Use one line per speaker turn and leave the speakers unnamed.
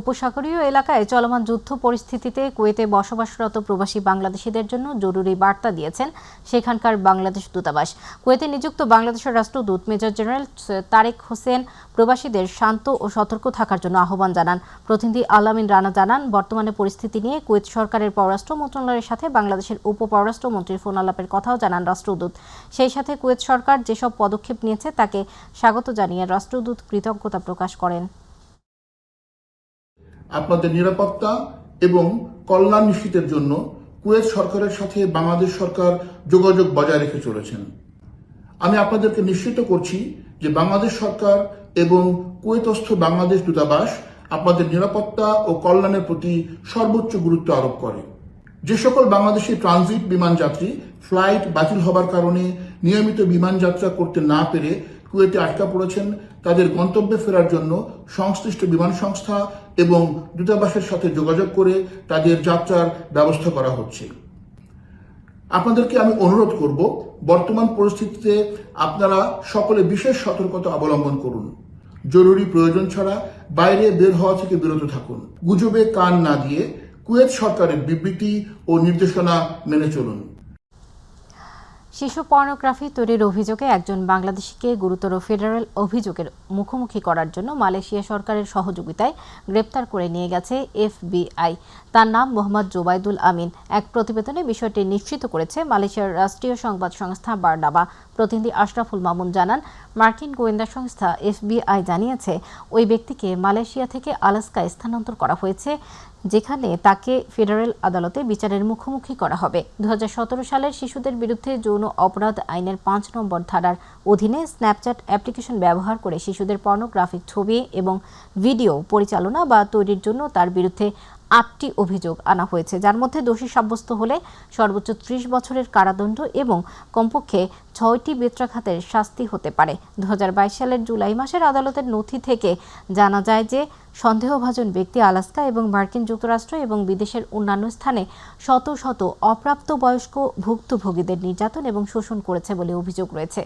উপসাগরীয় এলাকায় চলমান যুদ্ধ পরিস্থিতিতে কুয়েতে বসবাসরত প্রবাসী বাংলাদেশিদের জন্য জরুরি বার্তা দিয়েছেন সেখানকার বাংলাদেশ দূতাবাস। কুয়েতে নিযুক্ত বাংলাদেশের রাষ্ট্রদূত মেজর জেনারেল তারেক হোসেন প্রবাসীদের শান্ত ও সতর্ক থাকার জন্য আহ্বান জানান। প্রতিনিধি আল-আমিন রানা জানান, বর্তমানে পরিস্থিতি নিয়ে কুয়েত সরকারের পররাষ্ট্র মন্ত্রণালয়ের সাথে বাংলাদেশের উপপররাষ্ট্রমন্ত্রীর ফোন আলাপের কথাও জানান রাষ্ট্রদূত। সেই সাথে কুয়েত সরকার যেসব পদক্ষেপ নিয়েছে তাকে স্বাগত জানিয়ে রাষ্ট্রদূত কৃতজ্ঞতা প্রকাশ করেন।
আপনাদের নিরাপত্তা এবং কল্যাণ নিশ্চিতের জন্য কুয়েত সরকারের সাথে বাংলাদেশ সরকার যোগাযোগ বজায় রেখে চলেছেন। আমি আপনাদেরকে নিশ্চিত করছি যে বাংলাদেশ সরকার এবং কুয়েতস্থ বাংলাদেশ দূতাবাস আপনাদের নিরাপত্তা ও কল্যাণের প্রতি সর্বোচ্চ গুরুত্ব আরোপ করে। যে সকল বাংলাদেশি ট্রানজিট বিমান যাত্রী ফ্লাইট বাতিল হবার কারণে নিয়মিত বিমান যাত্রা করতে না পেরে কুয়েতে আটকা পড়েছেন, তাদের গন্তব্যে ফেরার জন্য সংশ্লিষ্ট বিমান সংস্থা এবং দূতাবাসের সাথে যোগাযোগ করে তাদের যাত্রার ব্যবস্থা করা হচ্ছে। আপনাদেরকে আমি অনুরোধ করব, বর্তমান পরিস্থিতিতে আপনারা সকলে বিশেষ সতর্কতা অবলম্বন করুন। জরুরি প্রয়োজন ছাড়া বাইরে বের হওয়া থেকে বিরত থাকুন। গুজবে কান না দিয়ে কুয়েত সরকারের বিবৃতি ও নির্দেশনা মেনে চলুন।
শিশু পর্নোগ্রাফি তৈরির অভিযোগে একজন বাংলাদেশিকে গুরুতর ফেডারেল অভিযোগের মুখোমুখি করার জন্য মালয়েশিয়া সরকারের সহযোগিতায় গ্রেপ্তার করে নিয়ে গেছে FBI। তার নাম মোহাম্মদ জোবাইদুল আমিন। এক প্রতিবেদনে বিষয়টি নিশ্চিত করেছে মালয়েশিয়ার রাষ্ট্রীয় সংবাদ সংস্থা বার্নাবা। প্রতিনিধি আশরাফুল মামুন জানান, মার্কিন গোয়েন্দা সংস্থা FBI জানিয়েছে ওই ব্যক্তিকে মালয়েশিয়া থেকে আলাস্কায় স্থানান্তর করা হয়েছে, যেখানে তাকে ফেডারেল আদালতে বিচারের মুখোমুখি করা হবে। 2017 সালের শিশুদের বিরুদ্ধে যৌন অপরাধ আইনের 5 নম্বর ধারার অধীনে স্ন্যাপচ্যাট অ্যাপ্লিকেশন ব্যবহার করে শিশুদের পর্নোগ্রাফিক ছবি এবং ভিডিও পরিচালনা বা তৈরির জন্য তার বিরুদ্ধে 8টি অভিযোগ আনা হয়েছে, যার মধ্যে দোষী সাব্যস্ত হলে সর্বোচ্চ 30 বছরের কারাদণ্ড এবং কমপক্ষে 6টি বেত্রাঘাতের শাস্তি হতে পারে। 2022 সালের জুলাই মাসের আদালতের নথি থেকে জানা যায় যে সন্দেহভাজন ব্যক্তি আলাস্কা এবং মার্কিন যুক্তরাষ্ট্র এবং বিদেশের অন্যান্য স্থানে শত শত অপ্রাপ্তবয়স্ক ভুক্তভোগীদের নির্যাতন এবং শোষণ করেছে বলে অভিযোগ রয়েছে।